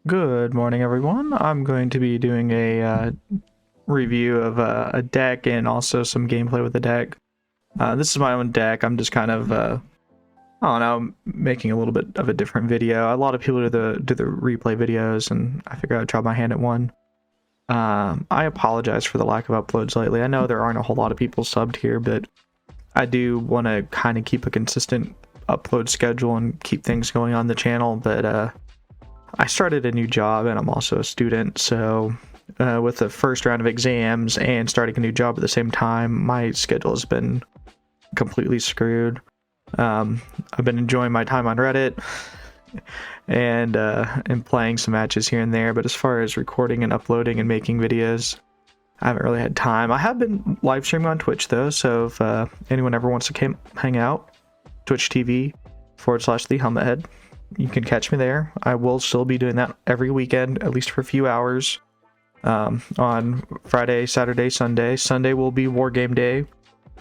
Good morning, everyone. I'm going to be doing a review of a deck and also some gameplay with the deck. This is my own deck. I'm just kind of, I don't know, making a little bit of a different video. A lot of people do the replay videos, and I figured I'd try my hand at one. I apologize for the lack of uploads lately. I know there aren't a whole lot of people subbed here, but I do want to kind of keep a consistent upload schedule and keep things going on the channel, but I started a new job and I'm also a student, so with the first round of exams and starting a new job at the same time, my schedule has been completely screwed. I've been enjoying my time on Reddit and playing some matches here and there, but as far as recording and uploading and making videos, I haven't really had time. I have been live streaming on Twitch though, so if anyone ever wants to hang out, Twitch TV/The Helmet Head. You can catch me there. I will still be doing that every weekend, at least for a few hours. On Friday, Saturday, Sunday. Sunday will be Wargame Day.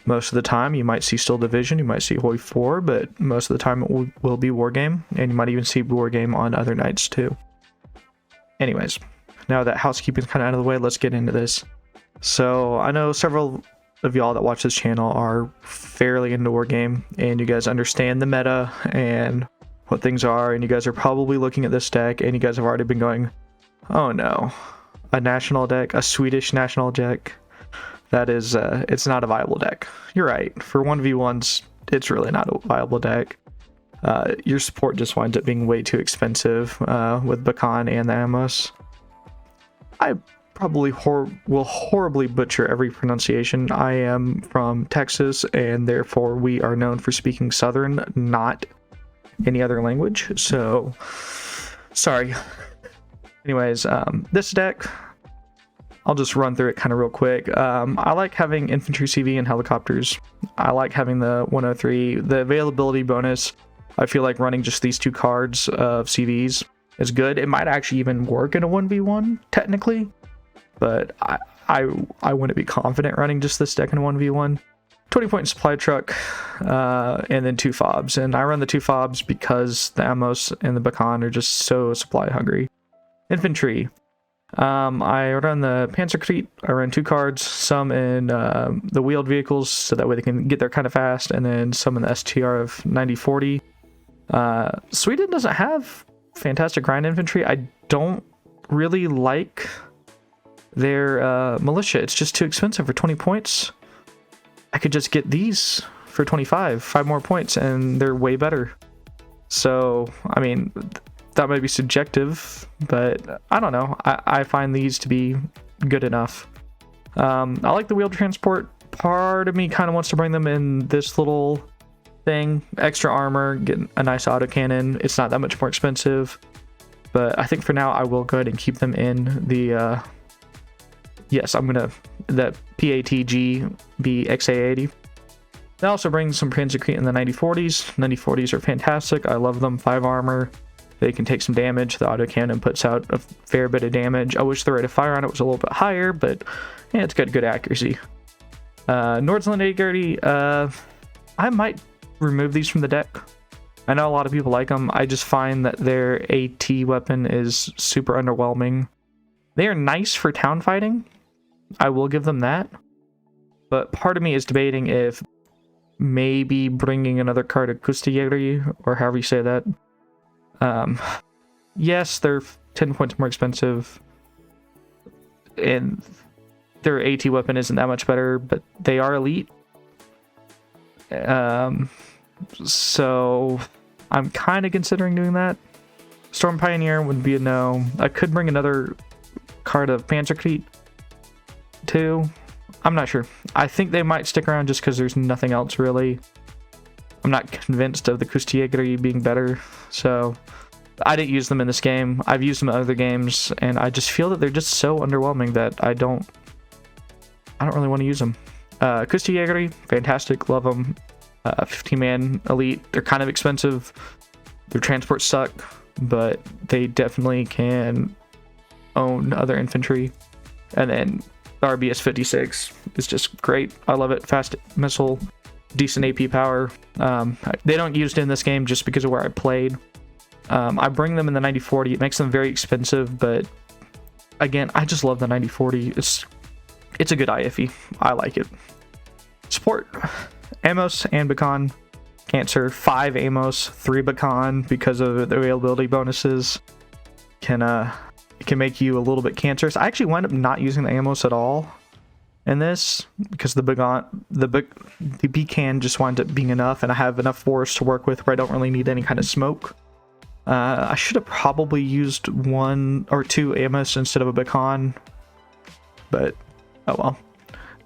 Most of the time, you might see Still Division, you might see Hoi 4, but most of the time it will be Wargame, and you might even see Wargame on other nights too. Anyways, now that housekeeping's kind of out of the way, let's get into this. So, I know several of y'all that watch this channel are fairly into Wargame, and you guys understand the meta and what things are, and you guys are probably looking at this deck and you guys have already been going, oh no, a national deck, a Swedish national deck, that is it's not a viable deck. You're right, for 1v1s it's really not a viable deck. Your support just winds up being way too expensive with Bakan and the Amos. I probably will horribly butcher every pronunciation. I am from Texas and therefore we are known for speaking Southern, not any other language, so sorry. Anyways, this deck, I'll just run through it kind of real quick. I like having infantry CV and helicopters. I like having the 103. The availability bonus, I feel like running just these two cards of CVs is good. It might actually even work in a 1v1 technically, but I wouldn't be confident running just this deck in a 1v1. 20-point supply truck, and then 2 fobs. And I run the 2 fobs because the Amos and the Bakan are just so supply hungry. Infantry. I run the Panzerkrieg. I run 2 cards, some in the wheeled vehicles, so that way they can get there kind of fast, and then some in the STR of 9040. Sweden doesn't have fantastic grind infantry. I don't really like their militia. It's just too expensive for 20 points. I could just get these for 5 more points, and they're way better. So, I mean, that might be subjective, but I don't know. I find these to be good enough. I like the wheeled transport. Part of me kind of wants to bring them in this little thing. Extra armor, get a nice autocannon. It's not that much more expensive, but I think for now I will go ahead and keep them in the... Yes, I'm gonna the PATG be XA80. That also brings some Panzerkrieg in the 9040s. 9040s are fantastic. I love them. 5 armor. They can take some damage. The autocannon puts out a fair bit of damage. I wish the rate of fire on it was a little bit higher, but yeah, it's got good accuracy. Nordsland 830. I might remove these from the deck. I know a lot of people like them. I just find that their AT weapon is super underwhelming. They are nice for town fighting. I will give them that. But part of me is debating if maybe bringing another card of Kustjägeri, or however you say that. Yes, they're 10 points more expensive, and their AT weapon isn't that much better, but they are elite. So I'm kind of considering doing that. Storm Pioneer would be a no. I could bring another card of Panzerkrieg too. I'm not sure. I think they might stick around just because there's nothing else really. I'm not convinced of the Kustjägeri being better, so I didn't use them in this game. I've used them in other games, and I just feel that they're just so underwhelming that I don't really want to use them. Kustjägeri, fantastic, love them. 15-man elite. They're kind of expensive. Their transports suck, but they definitely can own other infantry. And then the RBS 56 is just great. I love it. Fast missile, decent AP power. They don't use it in this game just because of where I played. I bring them in the 9040. It makes them very expensive, but again, I just love the 9040. It's a good IFE. I like it. Support Amos and Beacon. Cancer 5 Amos, 3 Beacon because of the availability bonuses. It can make you a little bit cancerous. I actually wind up not using the Amos at all in this because the Beacon just winds up being enough, and I have enough forest to work with where I don't really need any kind of smoke. I should have probably used 1 or 2 Amos instead of a Beacon, but oh well.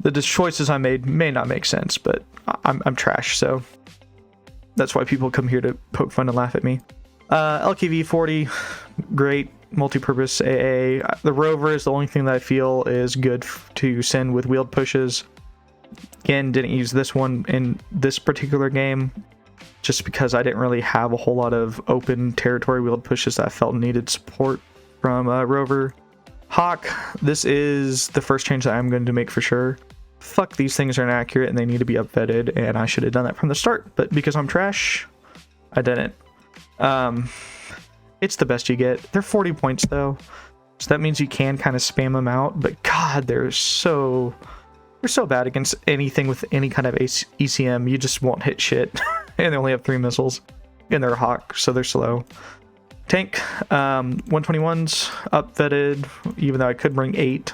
The choices I made may not make sense, but I'm trash, so that's why people come here to poke fun and laugh at me. LKV 40, great multi-purpose AA. The Rover is the only thing that I feel is good to send with wheeled pushes. Again, didn't use this one in this particular game just because I didn't really have a whole lot of open territory wheeled pushes that I felt needed support from Rover. Hawk, this is the first change that I'm going to make for sure. Fuck, these things are inaccurate and they need to be upvetted, and I should have done that from the start, but because I'm trash, I didn't. It's the best you get. They're 40 points though, so that means you can kind of spam them out, but god, they're so bad against anything with any kind of ECM. You just won't hit shit. And they only have 3 missiles, and they're Hawk, so they're slow. Tank, 121s, upvetted, even though I could bring 8.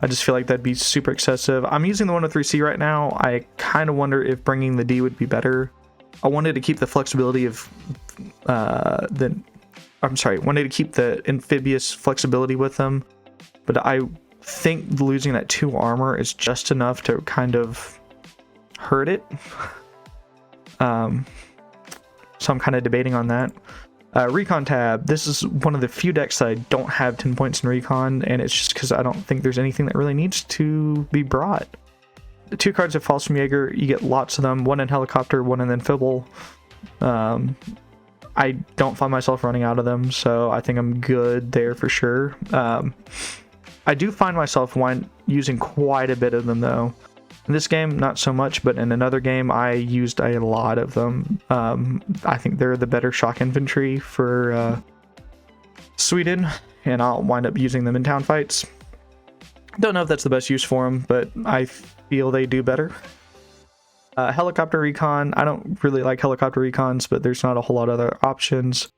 I just feel like that'd be super excessive. I'm using the 103C right now. I kind of wonder if bringing the D would be better. I wanted to keep the flexibility of wanted to keep the amphibious flexibility with them, but I think losing that 2 armor is just enough to kind of hurt it. So I'm kind of debating on that. Recon tab. This is one of the few decks that I don't have 10 points in recon, and it's just because I don't think there's anything that really needs to be brought. The 2 cards of Falls from Jaeger, you get lots of them. 1 in helicopter, 1 in amphibal. I don't find myself running out of them, so I think I'm good there for sure. I do find myself using quite a bit of them though. In this game, not so much, but in another game, I used a lot of them. I think they're the better shock infantry for Sweden, and I'll wind up using them in town fights. Don't know if that's the best use for them, but I feel they do better. Helicopter recon, I don't really like helicopter recons, but there's not a whole lot of other options.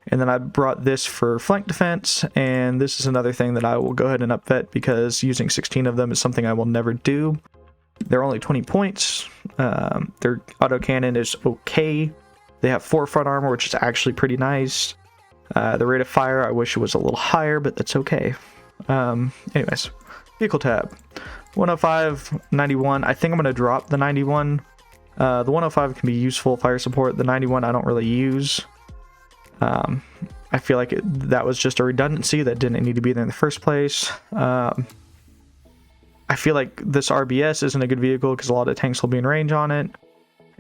And then I brought this for flank defense, and this is another thing that I will go ahead and upvet because using 16 of them is something I will never do. They're only 20 points. Their autocannon is okay. They have 4 front armor, which is actually pretty nice. The rate of fire, I wish it was a little higher, but that's okay. Anyways, vehicle tab. 105, 91. I think I'm going to drop the 91. The 105 can be useful fire support. The 91 I don't really use. I feel like that was just a redundancy that didn't need to be there in the first place. I feel like this RBS isn't a good vehicle because a lot of tanks will be in range on it,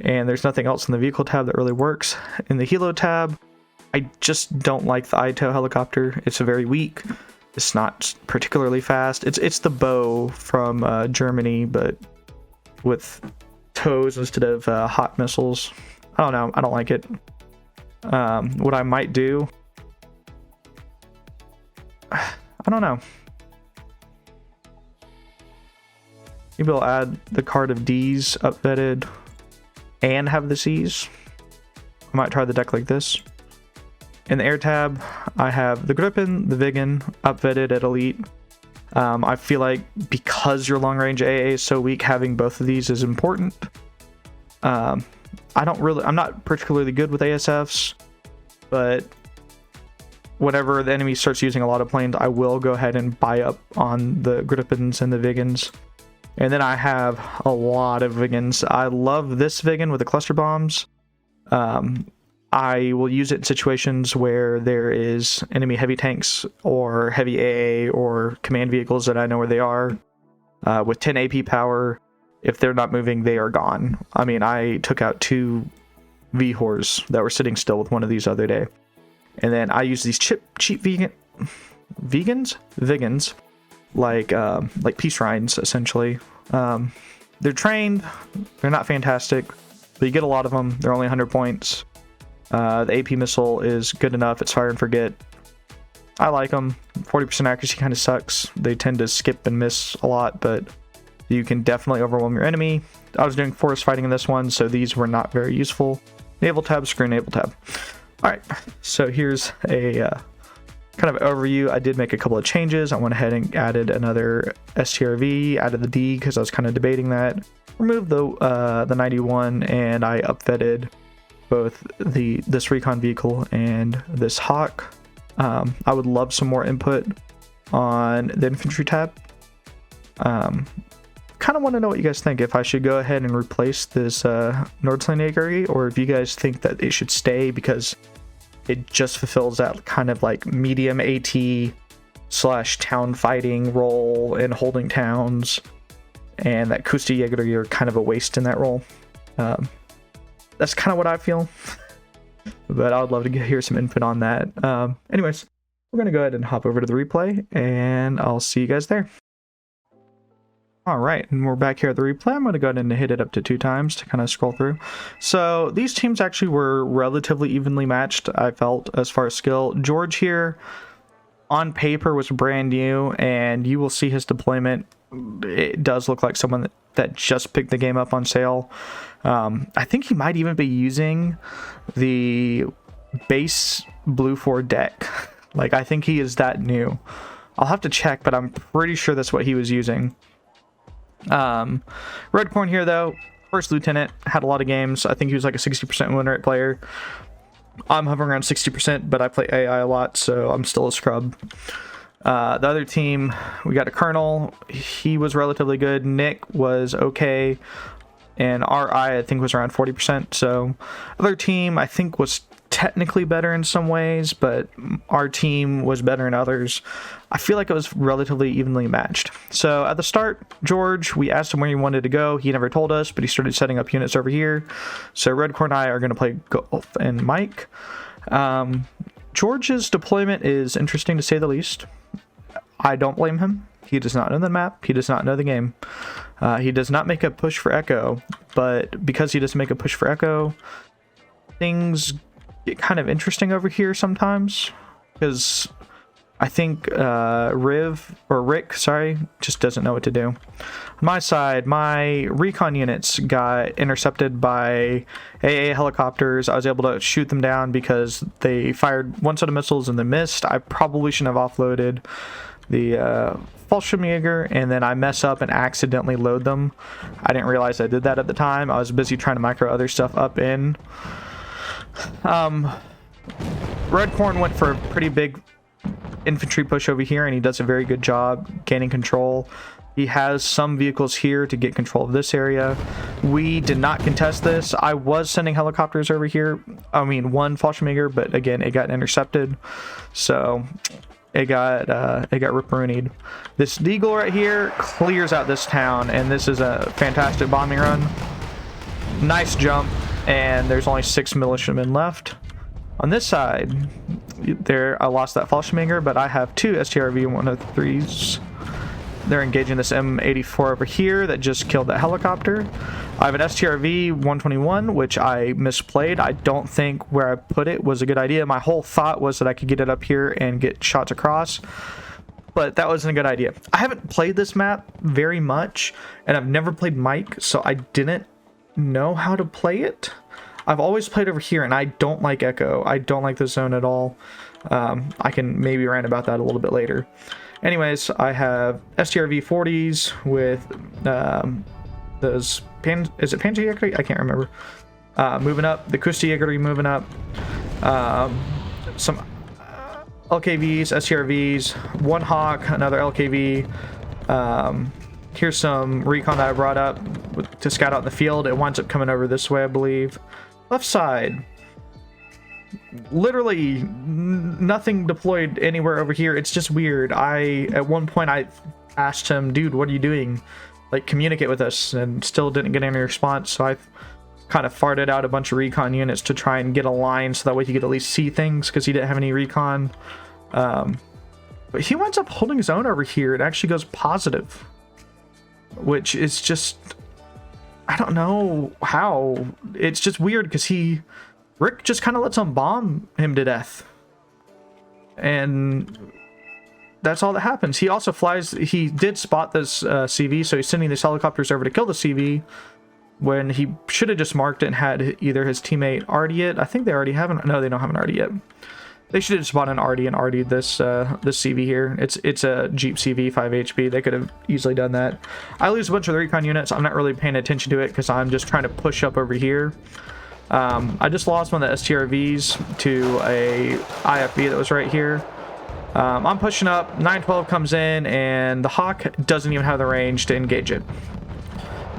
and there's nothing else in the vehicle tab that really works. In the helo tab, I just don't like the ITO helicopter. It's very weak. It's not particularly fast. It's the bow from Germany, but with toes instead of hot missiles. I don't know. I don't like it. What I might do, I don't know. Maybe I'll add the card of D's upvetted and have the C's. I might try the deck like this. In the air tab, I have the Gripen, the Viggen, upvetted at elite. I feel like because your long range AA is so weak, having both of these is important. I'm not particularly good with ASFs, but whenever the enemy starts using a lot of planes, I will go ahead and buy up on the Gripens and the Viggens. And then I have a lot of Viggens. I love this Viggen with the cluster bombs. I will use it in situations where there is enemy heavy tanks or heavy AA or command vehicles that I know where they are. With 10 AP power, if they're not moving, they are gone. I mean, I took out 2 VHORs that were sitting still with one of these the other day. And then I use these cheap Viggens, like peace rhines, essentially. They're trained, they're not fantastic, but you get a lot of them. They're only 100 points. The AP missile is good enough. It's fire and forget. I like them. 40% accuracy kind of sucks. They tend to skip and miss a lot, but you can definitely overwhelm your enemy. I was doing forest fighting in this one, so these were not very useful. Naval tab, screw naval tab. All right, so here's a kind of overview. I did make a couple of changes. I went ahead and added another STRV, added the D because I was kind of debating that. Removed the 91, and I upvetted both this recon vehicle and this Hawk. I would love some more input on the infantry tab. Kind of want to know what you guys think, if I should go ahead and replace this Nordsteinjäger, or if you guys think that it should stay because it just fulfills that kind of like medium AT / town fighting role in holding towns, and that Küstenjäger, you're kind of a waste in that role. That's kind of what I feel, but I would love to hear some input on that. Anyways, we're going to go ahead and hop over to the replay, and I'll see you guys there. Alright, and we're back here at the replay. I'm going to go ahead and hit it up to 2 times to kind of scroll through. So these teams actually were relatively evenly matched, I felt, as far as skill. George here, on paper, was brand new, and you will see his deployment. It does look like someone that just picked the game up on sale. I think he might even be using the base Blue 4 deck. Like, I think he is that new. I'll have to check, but I'm pretty sure that's what he was using. Redcorn here, though, first lieutenant, had a lot of games. I think he was like a 60% win rate player. I'm hovering around 60%, but I play AI a lot, so I'm still a scrub. The other team, we got a colonel. He was relatively good. Nick was okay, and RI I think was around 40%. So other team I think was technically better in some ways, but our team was better in others. I feel like it was relatively evenly matched. So at the start, George, we asked him where he wanted to go. He never told us, but he started setting up units over here. So Redcorn and I are going to play Golf and Mike. George's deployment is interesting to say the least. I don't blame him. He does not know the map. He does not know the game. He does not make a push for Echo, but because he doesn't make a push for Echo, things get kind of interesting over here sometimes, because I think Rick, just doesn't know what to do. On my side, my recon units got intercepted by AA helicopters. I was able to shoot them down because they fired one set of missiles and then missed. I probably shouldn't have offloaded the Fallschirmjäger, and then I mess up and accidentally load them. I didn't realize I did that at the time. I was busy trying to micro other stuff up in. Redcorn went for a pretty big infantry push over here, and he does a very good job gaining control. He has some vehicles here to get control of this area. We did not contest this. I was sending helicopters over here. I mean, one Fallschirmjäger, but again, it got intercepted. So it got ripperoonied. This Deagle right here clears out this town, and this is a fantastic bombing run. Nice jump, and there's only 6 militiamen left. On this side, there I lost that Fallschirmjäger, but I have 2 STRV 103s. They're engaging this M84 over here that just killed that helicopter. I have an STRV 121, which I misplayed. I don't think where I put it was a good idea. My whole thought was that I could get it up here and get shots across, but that wasn't a good idea. I haven't played this map very much, and I've never played Mike, so I didn't know how to play it. I've always played over here, and I don't like Echo. I don't like this zone at all. I can maybe rant about that a little bit later. Anyways, I have STRV 40s with those is it Panzerjäger? I can't remember. Moving up, the Küstenjäger moving up. Some LKVs, STRVs, one Hawk, another LKV. Here's some recon that I brought up to scout out in the field. It winds up coming over this way, I believe. Left side, literally nothing deployed anywhere over here. It's just weird. At one point I asked him, dude, what are you doing? Like, communicate with us, and still didn't get any response. So I kind of farted out a bunch of recon units to try and get a line so that way he could at least see things, because he didn't have any recon. But he winds up holding his own over here. It actually goes positive, which is just, I don't know how. It's just weird because he Rick just kind of lets them bomb him to death. And that's all that happens. He also flies. He did spot this CV, so he's sending these helicopters over to kill the CV when he should have just marked it and had either his teammate RD it. I think they already have an... No, they don't have an RD yet. They should have just bought an RD and RD'd this this CV here. It's a Jeep CV 5 HP. They could have easily done that. I lose a bunch of the recon units. I'm not really paying attention to it because I'm just trying to push up over here. I just lost one of the STRVs to a IFV that was right here. I'm pushing up. 912 comes in, and the Hawk doesn't even have the range to engage it.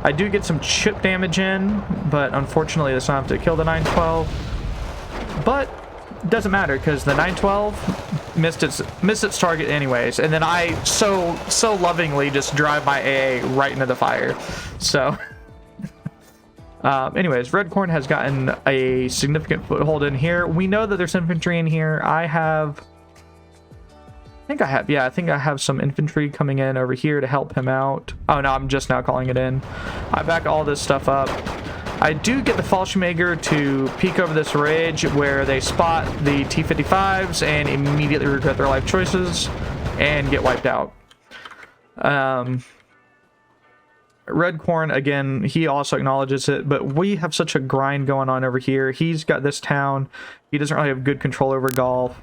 I do get some chip damage in, but unfortunately, it's not enough to kill the 912. But it doesn't matter because the 912 missed its target anyways, and then I so lovingly just drive my AA right into the fire. So. Anyways, Redcorn has gotten a significant foothold in here. We know that there's infantry in here. I think I have some infantry coming in over here to help him out. Oh no, I'm just now calling it in. I back all this stuff up. I do get the Fallschirmjäger to peek over this ridge where they spot the T-55s and immediately regret their life choices and get wiped out. Redcorn, again, he also acknowledges it, but we have such a grind going on over here. He's got this town. He doesn't really have good control over golf.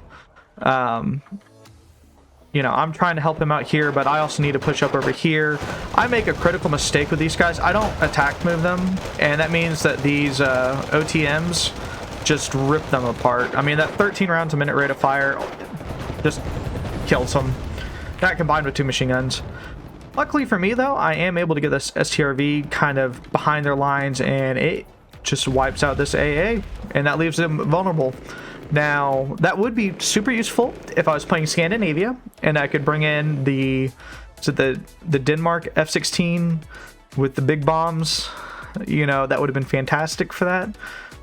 You know, I'm trying to help him out here, but I also need to push up over here. I make a critical mistake with these guys. I don't attack move them, and that means that these OTMs just rip them apart. I mean, that 13 rounds a minute rate of fire just kills them. That combined with 2 machine guns. Luckily for me, though, I am able to get this STRV kind of behind their lines, and it just wipes out this AA, and that leaves them vulnerable. Now, that would be super useful if I was playing Scandinavia, and I could bring in the Denmark F-16 with the big bombs. You know, that would have been fantastic for that.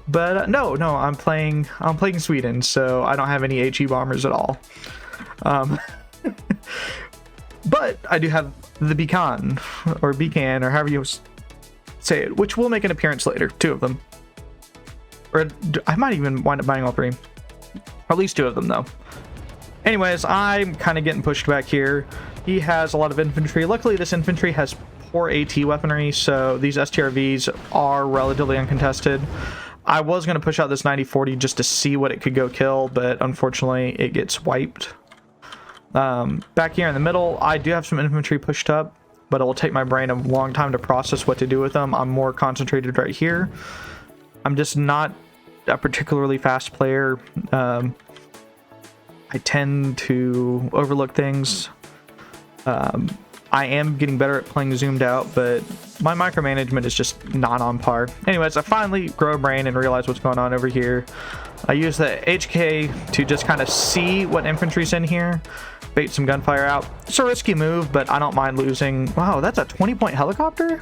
But no, I'm playing Sweden, so I don't have any HE bombers at all. But I do have the Beacon, or Beacon, or however you say it, which will make an appearance later. 2 of them. Or I might even wind up buying all 3. Or at least 2 of them, though. Anyways, I'm kind of getting pushed back here. He has a lot of infantry. Luckily, this infantry has poor AT weaponry, so these STRVs are relatively uncontested. I was going to push out this 9040 just to see what it could go kill, but unfortunately, it gets wiped. Back here in the middle, I do have some infantry pushed up, but it will take my brain a long time to process what to do with them. I'm more concentrated right here. I'm just not a particularly fast player. I tend to overlook things. I am getting better at playing zoomed out, but my micromanagement is just not on par. Anyways, I finally grow a brain and realize what's going on over here. I use the HK to just kind of see what infantry's in here, bait some gunfire out. It's a risky move, but I don't mind losing. Wow, that's a 20-point helicopter?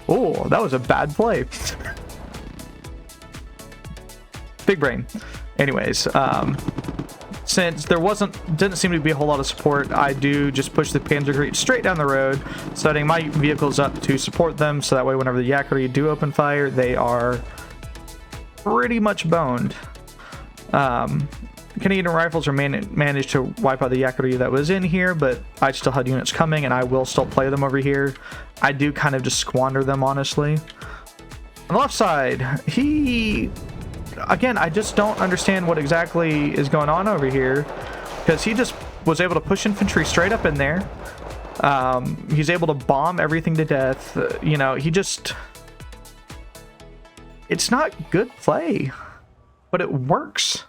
Oh, that was a bad play. Big brain. Anyways, since there didn't seem to be a whole lot of support, I do just push the Panzerkreuz straight down the road, setting my vehicles up to support them, so that way whenever the Yakari do open fire, they are pretty much boned. Canadian rifles are managed to wipe out the Yakari that was in here, but I still had units coming, and I will still play them over here. I do kind of just squander them, honestly. On the left side, again, I just don't understand what exactly is going on over here, because he just was able to push infantry straight up in there. He's able to bomb everything to death. You know, it's not good play, but it works.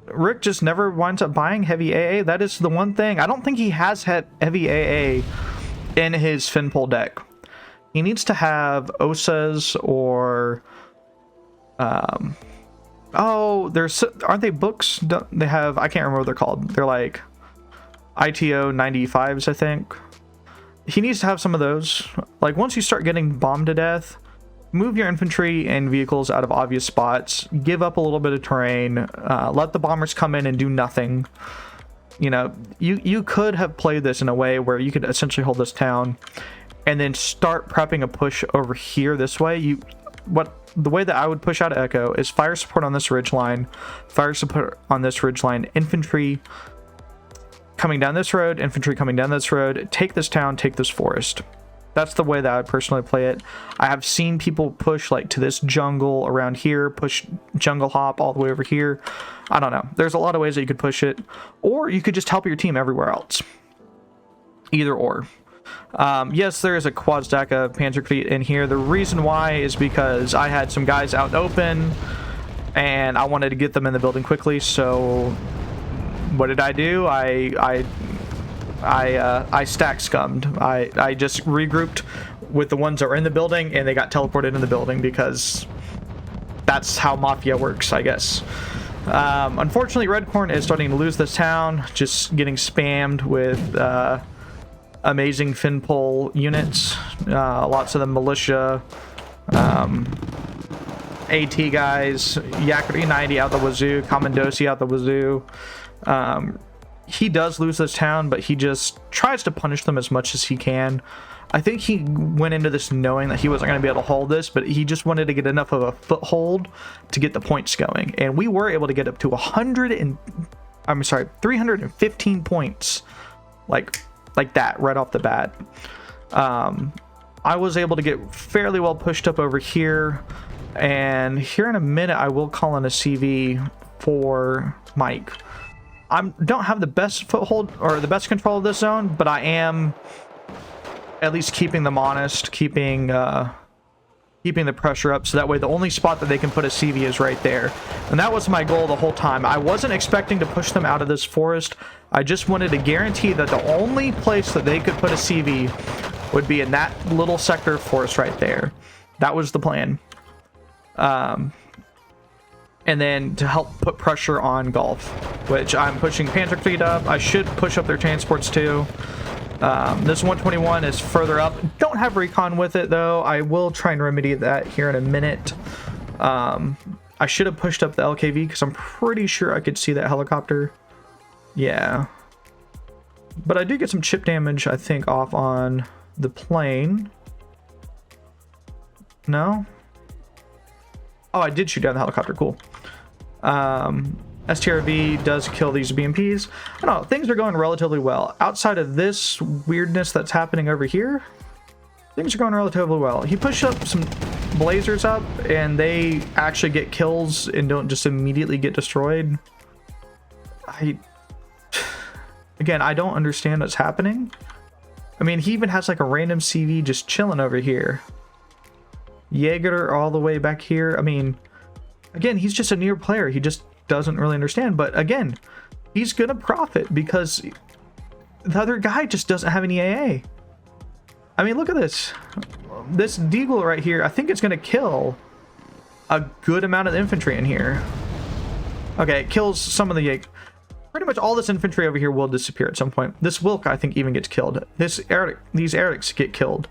Rick just never winds up buying heavy AA. That is the one thing. I don't think he has had heavy AA in his Finpol deck. He needs to have OSAs or aren't they books? They have, I can't remember what they're called. They're like ITO 95s, I think. He needs to have some of those. Like, once you start getting bombed to death, move your infantry and vehicles out of obvious spots, give up a little bit of terrain, let the bombers come in and do nothing. You know, you could have played this in a way where you could essentially hold this town and then start prepping a push over here this way. What the way that I would push out Echo is fire support on this ridge line, fire support on this ridge line, infantry coming down this road, infantry coming down this road, take this town, take this forest. That's the way that I personally play it. I have seen people push like to this jungle around here, push jungle hop all the way over here. I don't know. There's a lot of ways that you could push it, or you could just help your team everywhere else. Either or. Yes, there is a quad stack of Panzerkrieg in here. The reason why is because I had some guys out open and I wanted to get them in the building quickly. So what did I do? I stack scummed. I just regrouped with the ones that were in the building and they got teleported in the building because that's how Mafia works, I guess. Unfortunately, Redcorn is starting to lose this town, just getting spammed with amazing Finpol units. Lots of them militia, AT guys, Yakuri 90 out the wazoo, Commandosi out the wazoo. He does lose this town, but he just tries to punish them as much as he can. I think he went into this knowing that he wasn't going to be able to hold this, but he just wanted to get enough of a foothold to get the points going. And we were able to get up to 315 points. Like that right off the bat. I was able to get fairly well pushed up over here. And here in a minute, I will call in a CV for Mike. I don't have the best foothold or the best control of this zone, but I am at least keeping them honest, keeping the pressure up, so that way the only spot that they can put a CV is right there. And that was my goal the whole time. I wasn't expecting to push them out of this forest. I just wanted to guarantee that the only place that they could put a CV would be in that little sector of forest right there. That was the plan. And then to help put pressure on Gulf, which I'm pushing Panzerkrieg up. I should push up their transports too. This 121 is further up. Don't have recon with it though. I will try and remedy that here in a minute. I should have pushed up the LKV because I'm pretty sure I could see that helicopter. Yeah. But I do get some chip damage, I think, off on the plane. No? Oh, I did shoot down the helicopter. Cool. STRV does kill these BMPs. I don't know, things are going relatively well. Outside of this weirdness that's happening over here, things are going relatively well. He pushed up some blazers up and they actually get kills and don't just immediately get destroyed. Again, I don't understand what's happening. I mean, he even has like a random CV just chilling over here. Jaeger all the way back here. I mean, again, he's just a newer player. He just doesn't really understand. But again, he's gonna profit because the other guy just doesn't have any AA. I mean, look at this. This Deagle right here, I think it's gonna kill a good amount of infantry in here. Okay, it kills some of the Jaeger. Pretty much all this infantry over here will disappear at some point. This Wilk, I think, even gets killed. These Eric's get killed.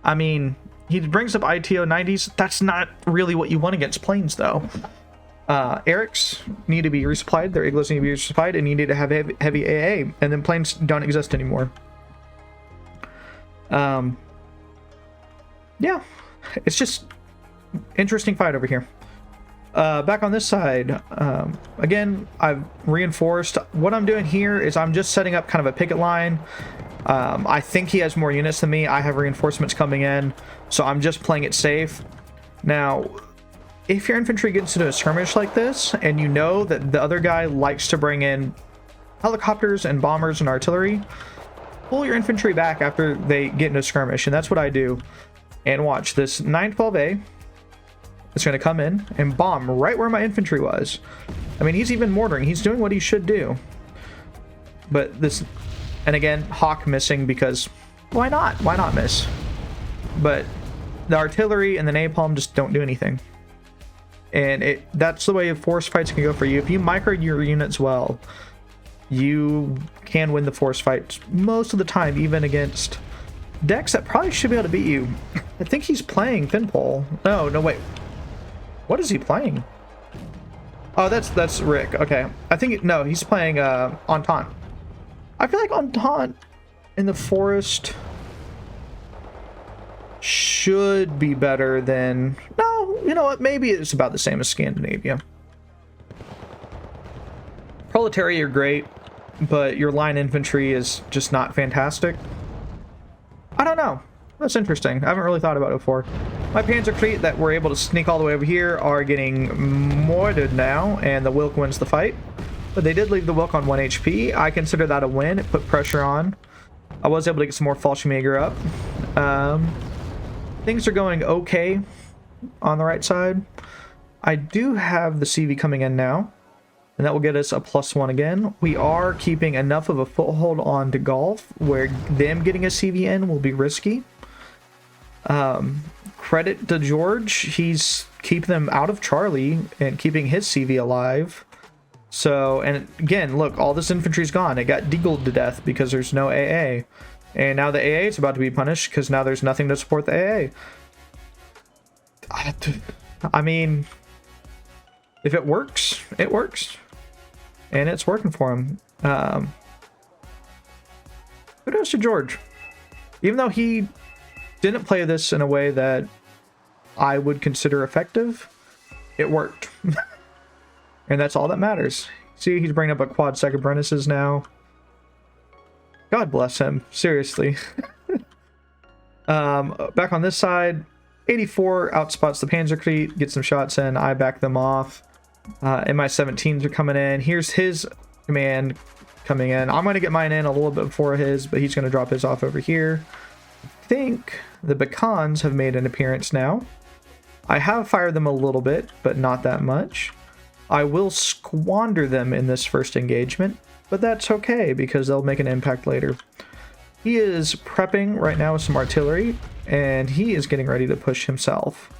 I mean, he brings up ITO 90s. That's not really what you want against planes, though. Eric's need to be resupplied. Their Iglos need to be resupplied, and you need to have heavy AA, and then planes don't exist anymore. Yeah, it's just interesting fight over here. Back on this side, again, I've reinforced. What I'm doing here is I'm just setting up kind of a picket line. I think he has more units than me. I have reinforcements coming in, so I'm just playing it safe. Now, if your infantry gets into a skirmish like this, and you know that the other guy likes to bring in helicopters and bombers and artillery, pull your infantry back after they get into a skirmish, and that's what I do. And watch, this 912A is going to come in and bomb right where my infantry was. I mean, he's even mortaring. He's doing what he should do. But this... And again, Hawk missing because why not? Why not miss? But the artillery and the napalm just don't do anything. And that's the way force fights can go for you. If you micro your units well, you can win the force fights most of the time, even against decks that probably should be able to beat you. I think he's playing Finpol. No, wait. What is he playing? Oh, that's Rick. Okay. I think, no, he's playing Entente. I feel like Entente in the forest should be better than... No, Well, you know what? Maybe it's about the same as Scandinavia. Proletariat are great, but your line infantry is just not fantastic. I don't know. That's interesting. I haven't really thought about it before. My Panzerkrieg that were able to sneak all the way over here are getting mortared now, and the Wilk wins the fight. But they did leave the Wilk on 1 HP. I consider that a win. It put pressure on. I was able to get some more Fallschirmjäger up. Things are going okay on the right side. I do have the CV coming in now, and that will get us a +1 again. We are keeping enough of a foothold on to Golf where them getting a CV in will be risky. Credit to George, he's keeping them out of Charlie and keeping his CV alive. So, and again, look, all this infantry's gone. It got deagled to death because there's no AA. And now the AA is about to be punished because now there's nothing to support the AA. I mean, if it works, it works. And it's working for him. Kudos to George. Even though he didn't play this in a way that I would consider effective, it worked. And that's all that matters. See, he's bringing up a quad second apprentices now. God bless him. Seriously. Back on this side, 84 outspots the Panzerkrieg, gets some shots in. I back them off. MI-17s are coming in. Here's his command coming in. I'm going to get mine in a little bit before his, but he's going to drop his off over here. I think the Bacons have made an appearance now. I have fired them a little bit, but not that much. I will squander them in this first engagement, but that's okay because they'll make an impact later. He is prepping right now with some artillery, and he is getting ready to push himself.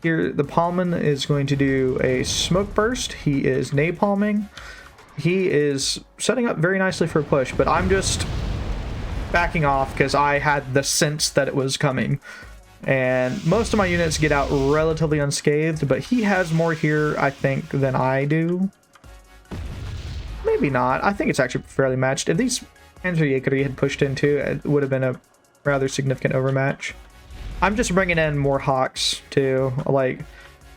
Here, the Palman is going to do a smoke burst. He is napalming. He is setting up very nicely for a push, but I'm just backing off because I had the sense that it was coming. And most of my units get out relatively unscathed, but he has more here, I think, than I do. Maybe not. I think it's actually fairly matched. If these Panzerjäger had pushed into, it would have been a rather significant overmatch. I'm just bringing in more Hawks, too. Like,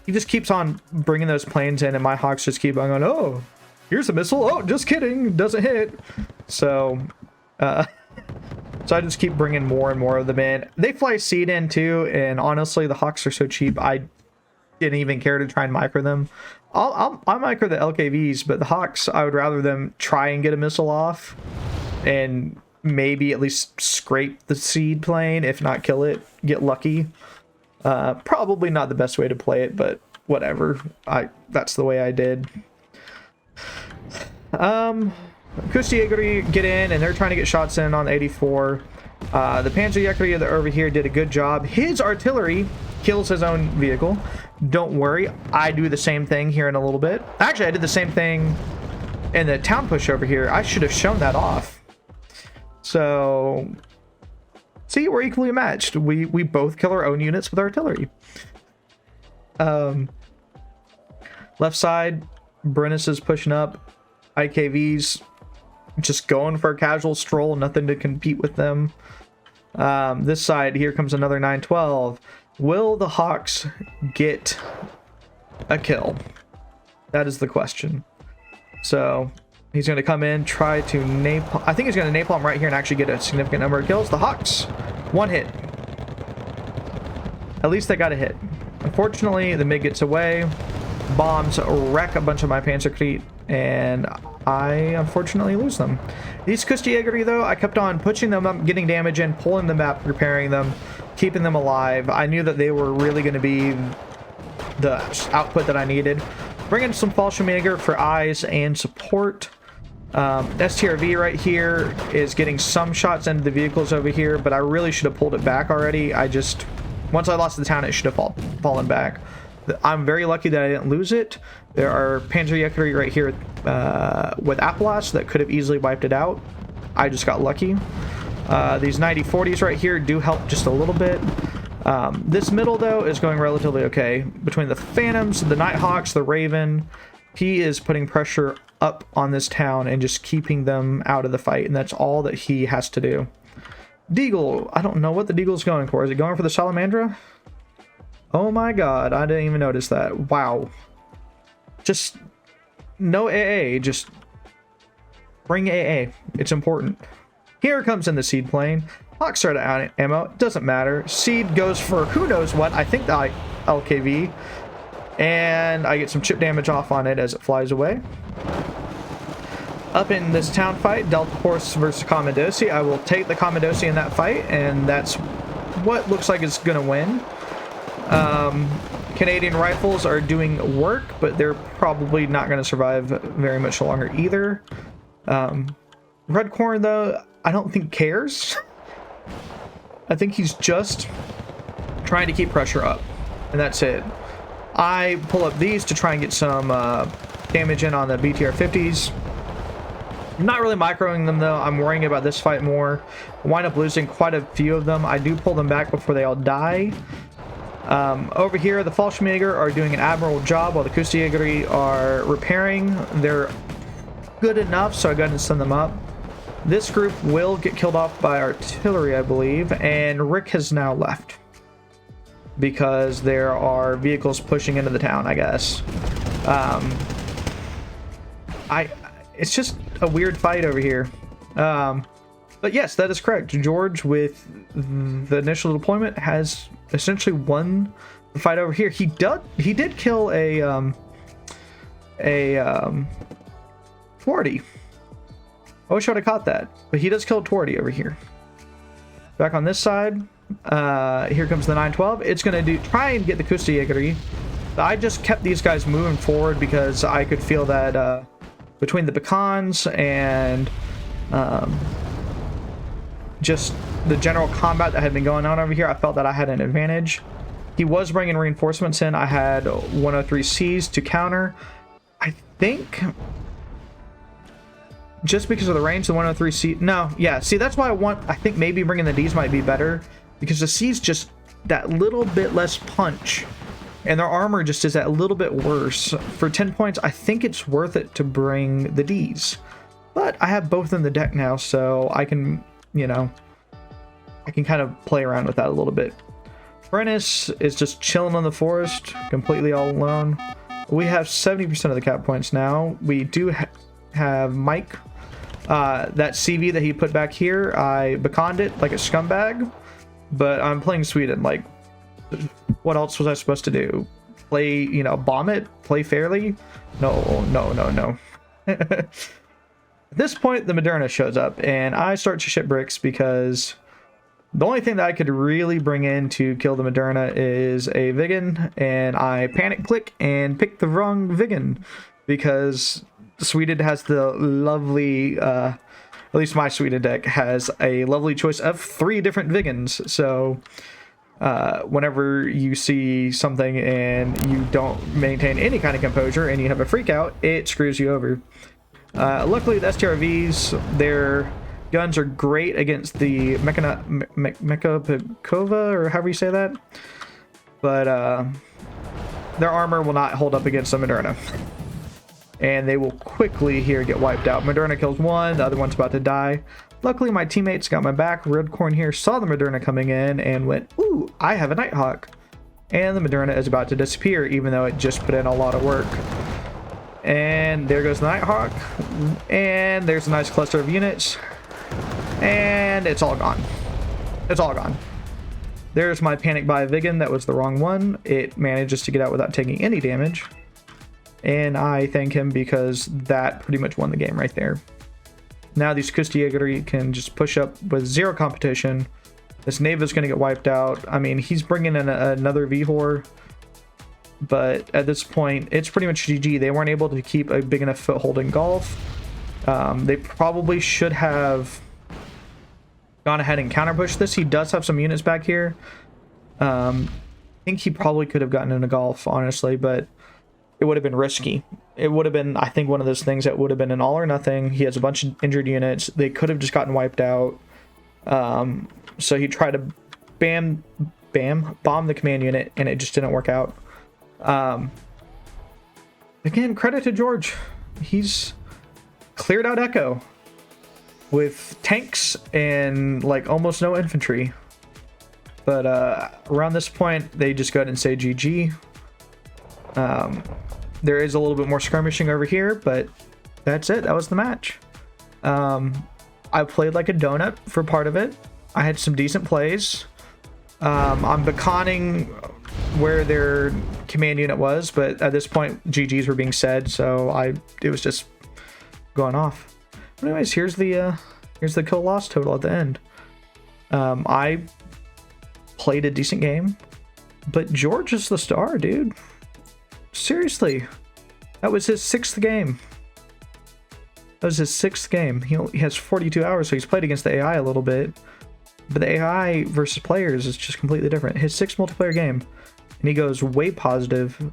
he just keeps on bringing those planes in, and my Hawks just keep on going, oh, here's a missile. Oh, just kidding. Doesn't hit. So, so I just keep bringing more and more of them in. They fly seed in too, and honestly, the Hawks are so cheap, I didn't even care to try and micro them. I'll micro the LKVs, but the Hawks, I would rather them try and get a missile off and maybe at least scrape the seed plane, if not kill it, get lucky. Probably not the best way to play it, but whatever. That's the way I did. Küstejäger get in, and they're trying to get shots in on 84. The Panzerjäger that are over here did a good job. His artillery kills his own vehicle. Don't worry, I do the same thing here in a little bit. Actually, I did the same thing in the town push over here. I should have shown that off. So, see, we're equally matched. We both kill our own units with artillery. Left side, Brennus is pushing up. IKVs just going for a casual stroll, nothing to compete with them. This side, here comes another 912. Will the Hawks get a kill? That is the question. So he's going to come in, try to napalm. I think he's going to napalm right here and actually get a significant number of kills. The Hawks, one hit. At least they got a hit. Unfortunately, the MiG gets away. Bombs wreck a bunch of my Panzerkrieg, and I unfortunately lose them. These Küstejäger, though, I kept on pushing them up, getting damage in, pulling them up, repairing them, keeping them alive. I knew that they were really going to be the output that I needed. Bringing some Fallschirmjäger for eyes and support. STRV right here is getting some shots into the vehicles over here, but I really should have pulled it back already. Once I lost the town, it should have fallen back. I'm very lucky that I didn't lose it. There are Panzerjäger right here with Appalachian that could have easily wiped it out. I just got lucky. These 9040s right here do help just a little bit. This middle, though, is going relatively okay. Between the Phantoms, the Nighthawks, the Raven, he is putting pressure up on this town and just keeping them out of the fight, and that's all that he has to do. Deagle, I don't know what the Deagle's going for. Is it going for the Salamandra? Oh my god, I didn't even notice that. Wow. Just no AA, just bring AA. It's important. Here comes in the seed plane. Hawk started out ammo, doesn't matter. Seed goes for who knows what, I think the LKV. And I get some chip damage off on it as it flies away. Up in this town fight, Delta Force versus Commandosi. I will take the Commandosi in that fight, and that's what looks like it's going to win. Canadian rifles are doing work, but they're probably not going to survive very much longer either. Red Corn, though, I don't think cares. I think he's just trying to keep pressure up, and that's it. I pull up these to try and get some damage in on the BTR-50s. I'm not really microing them, though. I'm worrying about this fight more. I wind up losing quite a few of them. I do pull them back before they all die. Over here, the Fallschirmjäger are doing an admirable job while the Küstenjäger are repairing. They're good enough, so I go ahead and send them up. This group will get killed off by artillery, I believe, and Rick has now left because there are vehicles pushing into the town, I guess. It's just a weird fight over here. But yes, that is correct. George, with the initial deployment, has essentially won the fight over here. He did kill a 40. I wish I would have caught that, but he does kill a 40 over here. Back on this side, here comes the 912. It's going to try and get the Küstenjäger. I just kept these guys moving forward because I could feel that between the pecans and just the general combat that had been going on over here, I felt that I had an advantage. He was bringing reinforcements in. I had 103Cs to counter. I think just because of the range, the 103C... No, yeah, see, that's why I think maybe bringing the Ds might be better, because the C's just that little bit less punch, and their armor just is that little bit worse. For 10 points, I think it's worth it to bring the Ds. But I have both in the deck now, so I can, you know, I can kind of play around with that a little bit. Brennis is just chilling on the forest, completely all alone. We have 70% of the cap points now. We do have Mike. That CV that he put back here, I beconned it like a scumbag, but I'm playing Sweden. Like, what else was I supposed to do? Play, you know, bomb it? Play fairly? No. At this point, the Moderna shows up, and I start to ship bricks because the only thing that I could really bring in to kill the Moderna is a Viggen, and I panic click and pick the wrong Viggen because Sweden has the lovely, at least my Sweden deck has a lovely choice of 3 different Viggens. So whenever you see something and you don't maintain any kind of composure and you have a freak out, it screws you over. Luckily, the STRVs, their guns are great against the Mekapikova, or however you say that, but their armor will not hold up against the Moderna. And they will quickly here get wiped out. Moderna kills one, the other one's about to die. Luckily, my teammates got my back. Redcorn here saw the Moderna coming in and went, ooh, I have a Nighthawk. And the Moderna is about to disappear, even though it just put in a lot of work. And there goes the Nighthawk. And there's a nice cluster of units. And it's all gone. It's all gone. There's my panic buy Viggen. That was the wrong one. It manages to get out without taking any damage. And I thank him because that pretty much won the game right there. Now these Küstenjäger can just push up with 0 competition. This Neva's going to get wiped out. I mean, he's bringing in another Vihor. But at this point, it's pretty much GG. They weren't able to keep a big enough foothold in Gulf. They probably should have gone ahead and counter-pushed this. He does have some units back here. I think he probably could have gotten into Gulf, honestly, but it would have been risky. It would have been, I think, one of those things that would have been an all or nothing. He has a bunch of injured units. They could have just gotten wiped out. So he tried to bomb the command unit, and it just didn't work out. Again, credit to George. He's cleared out Echo with tanks and like almost no infantry. But around this point, they just go ahead and say GG. There is a little bit more skirmishing over here, but that's it. That was the match. I played like a donut for part of it. I had some decent plays. I'm beconning where their command unit was, but at this point, GGs were being said, so it was just going off. But anyways, here's the kill loss total at the end. I played a decent game, but George is the star, dude. Seriously, that was his 6th game. That was his 6th game. He has 42 hours, so he's played against the AI a little bit. But the AI versus players is just completely different. His 6th multiplayer game, and he goes way positive.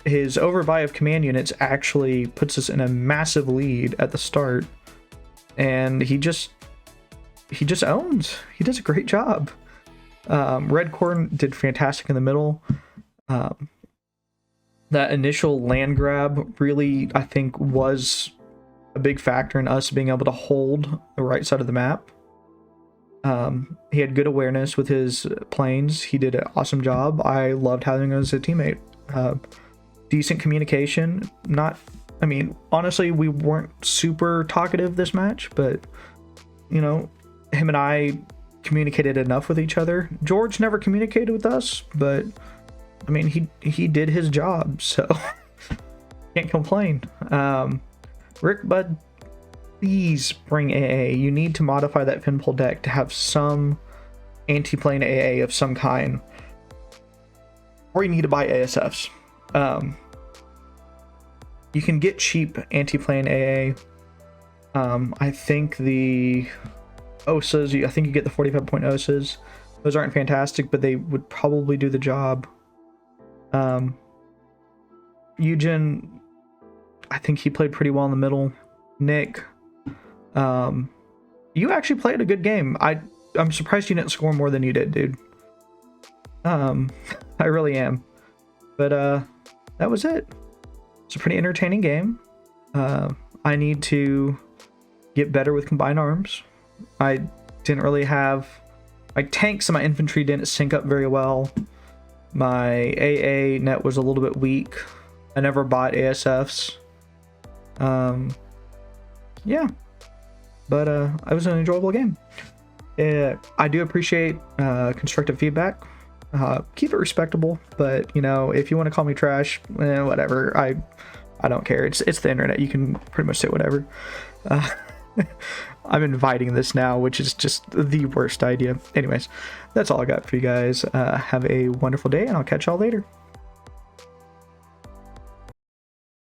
His overbuy of command units actually puts us in a massive lead at the start. And he just owns. He does a great job. Red Corn did fantastic in the middle. That initial land grab really, I think, was a big factor in us being able to hold the right side of the map. He had good awareness with his planes. He did an awesome job. I loved having him as a teammate. Decent communication. Honestly, we weren't super talkative this match, but, you know, him and I communicated enough with each other. George never communicated with us, but, I mean, he did his job, so can't complain. Rick Bud, please bring AA. You need to modify that pinpole deck to have some anti-plane AA of some kind. Or you need to buy ASFs. You can get cheap anti-plane AA. I think the OSAs, I think you get the 45-point OSAs. Those aren't fantastic, but they would probably do the job. Eugen, I think he played pretty well in the middle. Nick, you actually played a good game. I'm surprised you didn't score more than you did, dude. I really am. But that was it. It's a pretty entertaining game. I need to get better with combined arms. I didn't really have... My tanks and my infantry didn't sync up very well. My AA net was a little bit weak. I never bought ASFs. Yeah. But it was an enjoyable game. I do appreciate constructive feedback. Keep it respectable, but, you know, if you want to call me trash, whatever. I don't care. It's the internet. You can pretty much say whatever. I'm inviting this now, which is just the worst idea. Anyways, that's all I got for you guys. Have a wonderful day, and I'll catch y'all later.